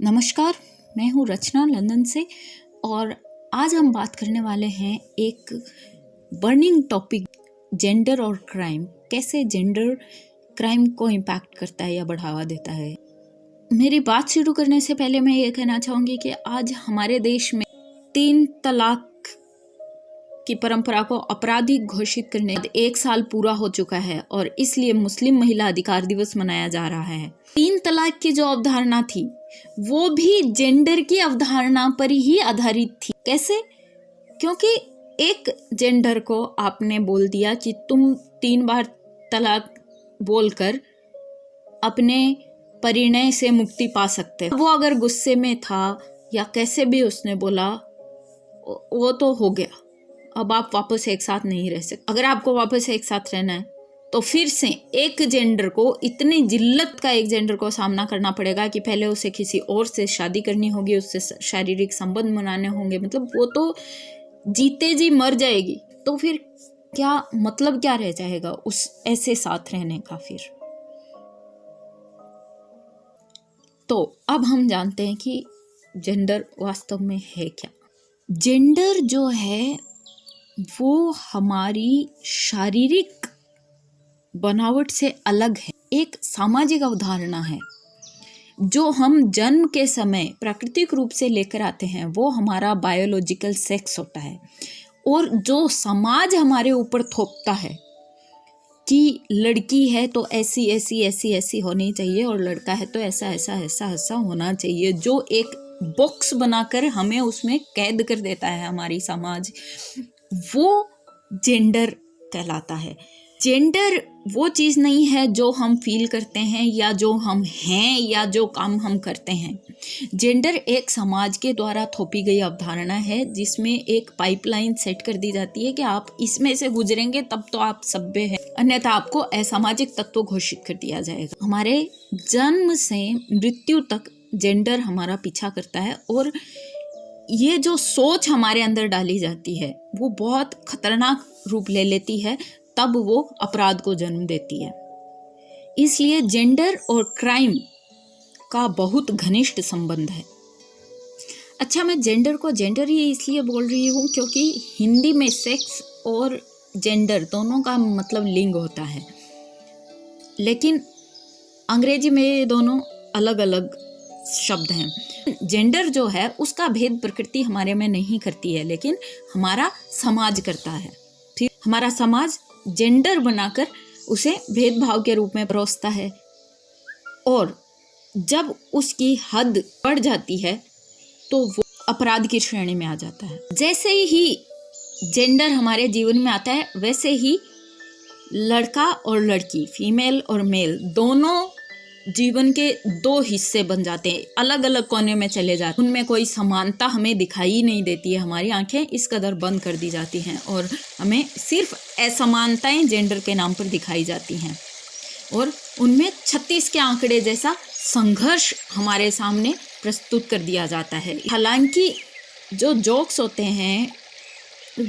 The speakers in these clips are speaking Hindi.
नमस्कार, मैं हूँ रचना लंदन से और आज हम बात करने वाले हैं एक बर्निंग टॉपिक, जेंडर और क्राइम। कैसे जेंडर क्राइम को इम्पैक्ट करता है या बढ़ावा देता है। मेरी बात शुरू करने से पहले मैं ये कहना चाहूँगी कि आज हमारे देश में 3 तलाक की परंपरा को आपराधिक घोषित करने 1 साल पूरा हो चुका है और इसलिए मुस्लिम महिला अधिकार दिवस मनाया जा रहा है। 3 तलाक की जो अवधारणा थी वो भी जेंडर की अवधारणा पर ही आधारित थी। कैसे? क्योंकि एक जेंडर को आपने बोल दिया कि तुम 3 बार तलाक बोलकर अपने परिणय से मुक्ति पा सकते हो। वो अगर गुस्से में था या कैसे भी उसने बोला, वो तो हो गया। अब आप वापस एक साथ नहीं रह सकते। अगर आपको वापस एक साथ रहना है तो फिर से एक जेंडर को, इतनी जिल्लत का एक जेंडर को सामना करना पड़ेगा कि पहले उसे किसी और से शादी करनी होगी, उससे शारीरिक संबंध बनाने होंगे। मतलब वो तो जीते जी मर जाएगी। तो फिर क्या मतलब क्या रह जाएगा उस ऐसे साथ रहने का। फिर तो अब हम जानते हैं कि जेंडर वास्तव में है क्या। जेंडर जो है वो हमारी शारीरिक बनावट से अलग है, एक सामाजिक अवधारणा है। जो हम जन्म के समय प्राकृतिक रूप से लेकर आते हैं वो हमारा बायोलॉजिकल सेक्स होता है, और जो समाज हमारे ऊपर थोपता है कि लड़की है तो ऐसी ऐसी ऐसी ऐसी होनी चाहिए और लड़का है तो ऐसा ऐसा ऐसा ऐसा होना चाहिए, जो एक बॉक्स बनाकर हमें उसमें कैद कर देता है हमारी समाज, वो जेंडर कहलाता है। जेंडर वो चीज़ नहीं है जो हम फील करते हैं या जो हम हैं या जो काम हम करते हैं। जेंडर एक समाज के द्वारा थोपी गई अवधारणा है जिसमें एक पाइपलाइन सेट कर दी जाती है कि आप इसमें से गुजरेंगे तब तो आप सभ्य हैं, अन्यथा आपको असामाजिक तत्व घोषित कर दिया जाएगा। हमारे जन्म से मृत्यु तक जेंडर हमारा पीछा करता है, और ये जो सोच हमारे अंदर डाली जाती है वो बहुत खतरनाक रूप ले लेती है, तब वो अपराध को जन्म देती है। इसलिए जेंडर और क्राइम का बहुत घनिष्ठ संबंध है। अच्छा, मैं जेंडर को जेंडर ही इसलिए बोल रही हूँ क्योंकि हिंदी में सेक्स और जेंडर दोनों का मतलब लिंग होता है, लेकिन अंग्रेजी में ये दोनों अलग अलग शब्द हैं। जेंडर जो है उसका भेद प्रकृति हमारे में नहीं करती है, लेकिन हमारा समाज करता है। ठीक, हमारा समाज जेंडर बनाकर उसे भेदभाव के रूप में परोसता है, और जब उसकी हद बढ़ जाती है तो वो अपराध की श्रेणी में आ जाता है। जैसे ही जेंडर हमारे जीवन में आता है वैसे ही लड़का और लड़की, फीमेल और मेल, दोनों जीवन के 2 हिस्से बन जाते हैं, अलग अलग कोने में चले जाते हैं। उनमें कोई समानता हमें दिखाई नहीं देती है। हमारी आंखें इस कदर बंद कर दी जाती हैं और हमें सिर्फ असमानताएं जेंडर के नाम पर दिखाई जाती हैं, और उनमें 36 के आंकड़े जैसा संघर्ष हमारे सामने प्रस्तुत कर दिया जाता है। हालांकि जो जोक्स होते हैं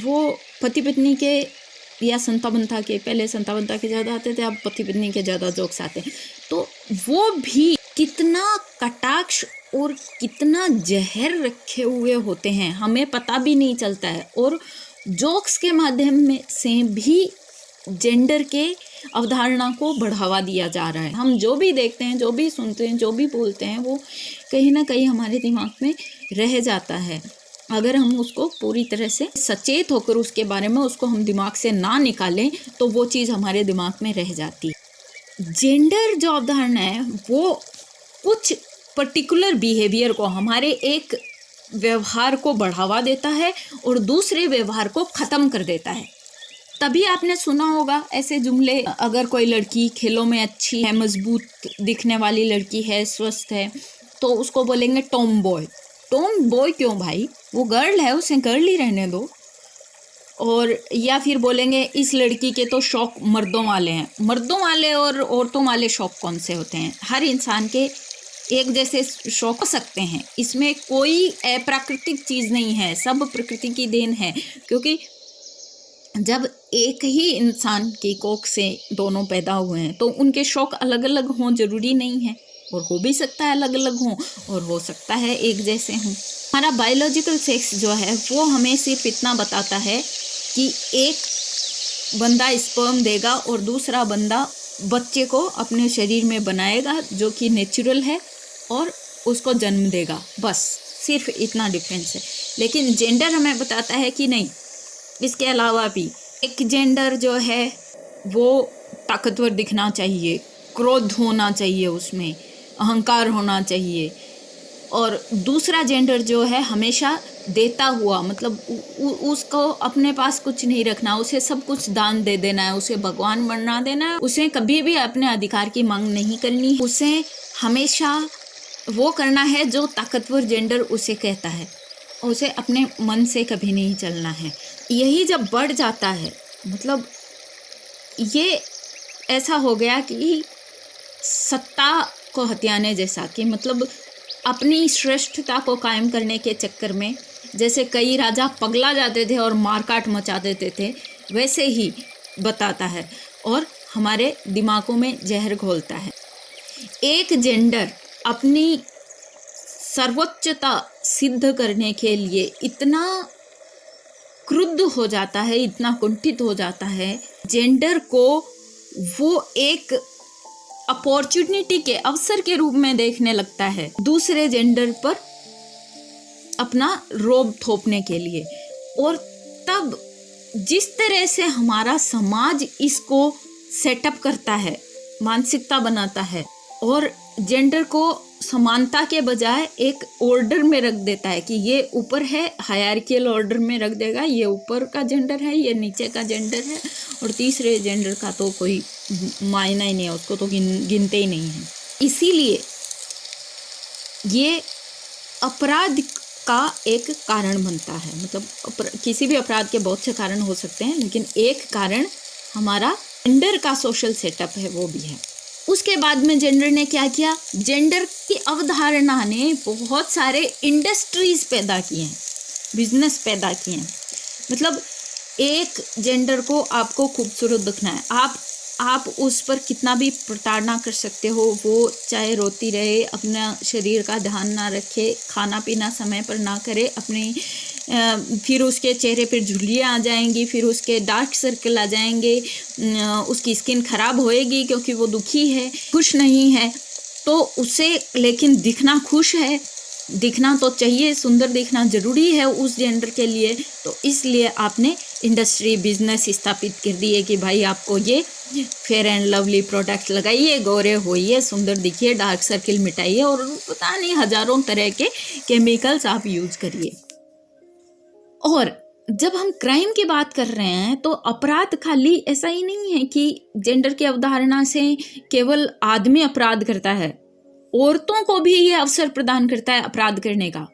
वो पति पत्नी के या संता बंता के, पहले संता बंता के ज़्यादा आते थे, अब पति पत्नी के ज़्यादा जोक्स आते हैं, तो वो भी कितना कटाक्ष और कितना जहर रखे हुए होते हैं हमें पता भी नहीं चलता है। और जोक्स के माध्यम में से भी जेंडर के अवधारणा को बढ़ावा दिया जा रहा है। हम जो भी देखते हैं, जो भी सुनते हैं, जो भी बोलते हैं, वो कहीं ना कहीं हमारे दिमाग में रह जाता है। अगर हम उसको पूरी तरह से सचेत होकर उसके बारे में उसको हम दिमाग से ना निकालें तो वो चीज़ हमारे दिमाग में रह जाती है। जेंडर जो अवधारणा है वो कुछ पर्टिकुलर बिहेवियर को, हमारे एक व्यवहार को बढ़ावा देता है और दूसरे व्यवहार को ख़त्म कर देता है। तभी आपने सुना होगा ऐसे जुमले, अगर कोई लड़की खेलों में अच्छी है, मजबूत दिखने वाली लड़की है, स्वस्थ है, तो उसको बोलेंगे टॉम बॉय। टॉम बॉय क्यों भाई, वो गर्ल है, उसे गर्ल ही रहने दो। और या फिर बोलेंगे इस लड़की के तो शौक मर्दों वाले हैं। मर्दों वाले और औरतों वाले शौक कौन से होते हैं? हर इंसान के एक जैसे शौक हो सकते हैं, इसमें कोई अप्राकृतिक चीज़ नहीं है, सब प्रकृति की देन है। क्योंकि जब एक ही इंसान की कोख से दोनों पैदा हुए हैं तो उनके शौक अलग अलग हों जरूरी नहीं है। और हो भी सकता है अलग अलग हों, और हो सकता है एक जैसे हों। हमारा बायोलॉजिकल सेक्स जो है वो हमें सिर्फ इतना बताता है कि एक बंदा स्पर्म देगा और दूसरा बंदा बच्चे को अपने शरीर में बनाएगा जो कि नेचुरल है और उसको जन्म देगा, बस सिर्फ इतना डिफरेंस है। लेकिन जेंडर हमें बताता है कि नहीं, इसके अलावा भी एक जेंडर जो है वो ताकतवर दिखना चाहिए, क्रोध होना चाहिए, उसमें अहंकार होना चाहिए, और दूसरा जेंडर जो है हमेशा देता हुआ, मतलब उसको अपने पास कुछ नहीं रखना, उसे सब कुछ दान दे देना है, उसे भगवान बना देना है, उसे कभी भी अपने अधिकार की मांग नहीं करनी, उसे हमेशा वो करना है जो ताकतवर जेंडर उसे कहता है, उसे अपने मन से कभी नहीं चलना है। यही जब बढ़ जाता है, मतलब ये ऐसा हो गया कि सत्ता को हथियाने जैसा, कि मतलब अपनी श्रेष्ठता को कायम करने के चक्कर में जैसे कई राजा पगला जाते थे और मारकाट मचा देते थे, वैसे ही बताता है और हमारे दिमागों में जहर घोलता है। एक जेंडर अपनी सर्वोच्चता सिद्ध करने के लिए इतना क्रुद्ध हो जाता है, इतना कुंठित हो जाता है, जेंडर को वो एक अपॉर्चुनिटी के अवसर के रूप में देखने लगता है दूसरे जेंडर पर अपना रोब थोपने के लिए। और तब जिस तरह से हमारा समाज इसको सेटअप करता है, मानसिकता बनाता है और जेंडर को समानता के बजाय एक ऑर्डर में रख देता है कि ये ऊपर है, हायरार्कियल ऑर्डर में रख देगा, ये ऊपर का जेंडर है, ये नीचे का जेंडर है, और तीसरे जेंडर का तो कोई मायना ही नहीं है, उसको तो गिनते ही नहीं है। इसीलिए ये अपराध का एक कारण बनता है। मतलब किसी भी अपराध के बहुत से कारण हो सकते हैं, लेकिन एक कारण हमारा जेंडर का सोशल सेटअप है, वो भी है। उसके बाद में जेंडर ने क्या किया, जेंडर की अवधारणा ने बहुत सारे इंडस्ट्रीज पैदा किए हैं, बिजनेस पैदा किए हैं। मतलब एक जेंडर को आपको खूबसूरत दिखना है, आप उस पर कितना भी प्रताड़ना कर सकते हो, वो चाहे रोती रहे, अपना शरीर का ध्यान ना रखे, खाना पीना समय पर ना करे, अपनी फिर उसके चेहरे पर झुर्रियाँ आ जाएंगी, फिर उसके डार्क सर्कल आ जाएंगे, उसकी स्किन खराब होएगी क्योंकि वो दुखी है, खुश नहीं है, तो उसे लेकिन दिखना खुश है, दिखना तो चाहिए, सुंदर दिखना ज़रूरी है उस जेंडर के लिए। तो इसलिए आपने इंडस्ट्री बिजनेस स्थापित कर दिए कि भाई आपको ये फेयर एंड लवली प्रोडक्ट लगाइए, गोरे होइए, सुंदर दिखिए, डार्क सर्किल मिटाइए, और पता नहीं हजारों तरह के केमिकल्स आप यूज करिए। और जब हम क्राइम की बात कर रहे हैं तो अपराध खाली ऐसा ही नहीं है कि जेंडर की अवधारणा से केवल आदमी अपराध करता है, औरतों को भी ये अवसर प्रदान करता है अपराध करने का,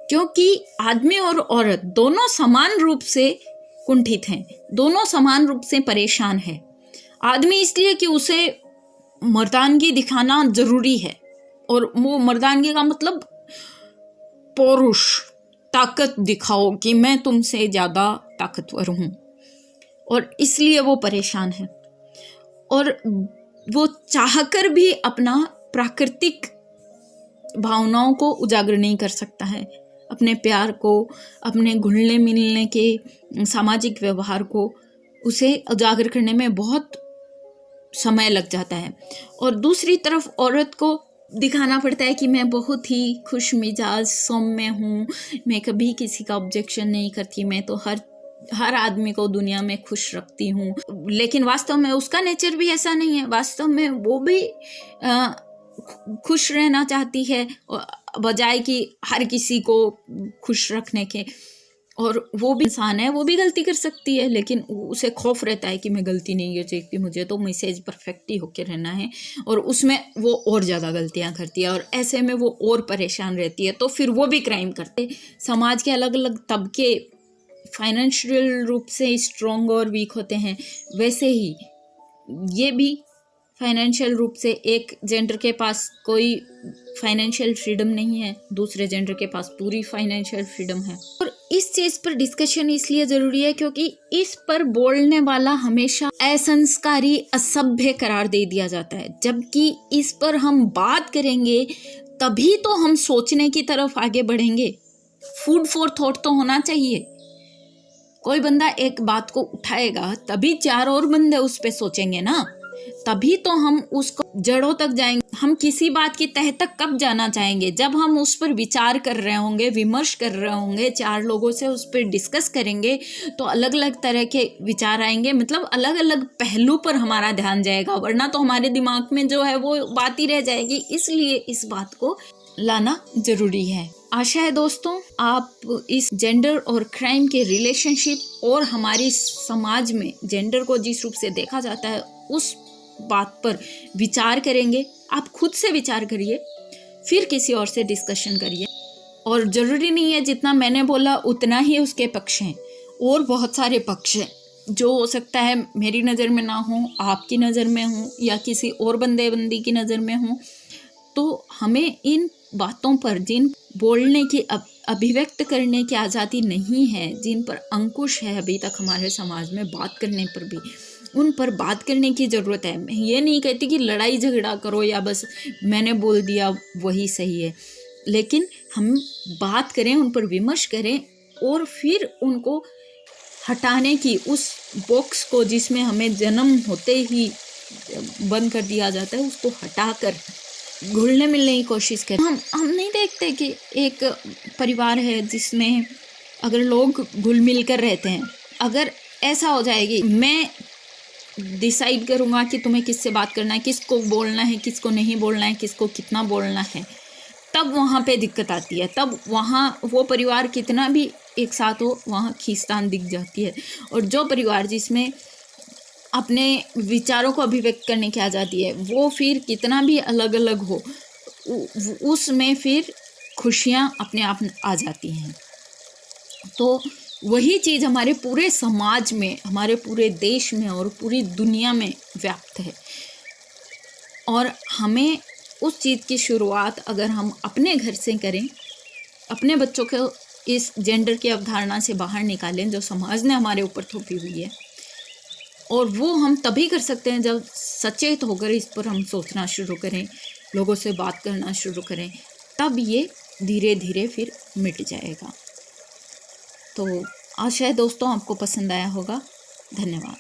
क्योंकि आदमी और औरत दोनों समान रूप से कुंठित हैं, दोनों समान रूप से परेशान हैं। आदमी इसलिए कि उसे मर्दानगी दिखाना जरूरी है, और वो मर्दानगी का मतलब पौरुष, ताकत दिखाओ कि मैं तुमसे ज़्यादा ताकतवर हूँ, और इसलिए वो परेशान है। और वो चाहकर भी अपना प्राकृतिक भावनाओं को उजागर नहीं कर सकता है, अपने प्यार को, अपने घुलने मिलने के सामाजिक व्यवहार को उसे उजागर करने में बहुत समय लग जाता है। और दूसरी तरफ औरत को दिखाना पड़ता है कि मैं बहुत ही खुश मिजाज सौम्य हूँ, मैं कभी किसी का ऑब्जेक्शन नहीं करती, मैं तो हर आदमी को दुनिया में खुश रखती हूँ। लेकिन वास्तव में उसका नेचर भी ऐसा नहीं है, वास्तव में वो भी खुश रहना चाहती है बजाय कि हर किसी को खुश रखने के। और वो भी इंसान है, वो भी गलती कर सकती है, लेकिन उसे खौफ रहता है कि मैं गलती नहीं कर, मुझे तो मैसेज परफेक्ट ही होकर रहना है, और उसमें वो और ज़्यादा गलतियां करती है, और ऐसे में वो और परेशान रहती है, तो फिर वो भी क्राइम करते। समाज के अलग अलग तबके फाइनेंशियल रूप से स्ट्रॉन्ग और वीक होते हैं, वैसे ही ये भी फाइनेंशियल रूप से एक जेंडर के पास कोई फाइनेंशियल फ्रीडम नहीं है, दूसरे जेंडर के पास पूरी फाइनेंशियल फ्रीडम है। और इस चीज पर डिस्कशन इसलिए जरूरी है क्योंकि इस पर बोलने वाला हमेशा असंस्कारी, असभ्य करार दे दिया जाता है, जबकि इस पर हम बात करेंगे तभी तो हम सोचने की तरफ आगे बढ़ेंगे। फूड फॉर थॉट तो होना चाहिए। कोई बंदा एक बात को उठाएगा तभी 4 और बंदे उस पे सोचेंगे ना, तभी तो हम उसको जड़ों तक जाएंगे। हम किसी बात की तह तक कब जाना चाहेंगे? जब हम उस पर विचार कर रहे होंगे, विमर्श कर रहे होंगे, 4 लोगों से उस पर डिस्कस करेंगे तो अलग अलग तरह के विचार आएंगे, मतलब अलग अलग पहलू पर हमारा ध्यान जाएगा, वरना तो हमारे दिमाग में जो है वो बात ही रह जाएगी। इसलिए इस बात को लाना जरूरी है। आशा है दोस्तों आप इस जेंडर और क्राइम के रिलेशनशिप और हमारी समाज में जेंडर को जिस रूप से देखा जाता है उस बात पर विचार करेंगे। आप खुद से विचार करिए, फिर किसी और से डिस्कशन करिए। और ज़रूरी नहीं है जितना मैंने बोला उतना ही उसके पक्ष हैं, और बहुत सारे पक्ष हैं जो हो सकता है मेरी नज़र में ना हो, आपकी नज़र में हो, या किसी और बंदी की नज़र में हो। तो हमें इन बातों पर, जिन बोलने की अभिव्यक्त करने की आज़ादी नहीं है, जिन पर अंकुश है अभी तक हमारे समाज में बात करने पर भी, उन पर बात करने की ज़रूरत है। मैं ये नहीं कहती कि लड़ाई झगड़ा करो या बस मैंने बोल दिया वही सही है, लेकिन हम बात करें, उन पर विमर्श करें और फिर उनको हटाने की, उस बॉक्स को जिसमें हमें जन्म होते ही बंद कर दिया जाता है, उसको हटाकर घुलने मिलने की कोशिश करें। हम नहीं देखते कि एक परिवार है जिसमें अगर लोग घुल मिल कर रहते हैं, अगर ऐसा हो जाएगी मैं डिसाइड करूँगा कि तुम्हें किससे बात करना है, किसको बोलना है, किसको नहीं बोलना है, किसको कितना बोलना है, तब वहाँ पे दिक्कत आती है। तब वहाँ वो परिवार कितना भी एक साथ हो, वहाँ खींचतान दिख जाती है। और जो परिवार जिसमें अपने विचारों को अभिव्यक्त करने की आज़ादी है, वो फिर कितना भी अलग अलग हो, उसमें फिर खुशियाँ अपने आप आ जाती हैं। तो वही चीज़ हमारे पूरे समाज में, हमारे पूरे देश में और पूरी दुनिया में व्याप्त है। और हमें उस चीज़ की शुरुआत अगर हम अपने घर से करें, अपने बच्चों को इस जेंडर की अवधारणा से बाहर निकालें जो समाज ने हमारे ऊपर थोपी हुई है, और वो हम तभी कर सकते हैं जब सचेत होकर इस पर हम सोचना शुरू करें, लोगों से बात करना शुरू करें, तब ये धीरे धीरे फिर मिट जाएगा। तो आशा है दोस्तों आपको पसंद आया होगा। धन्यवाद।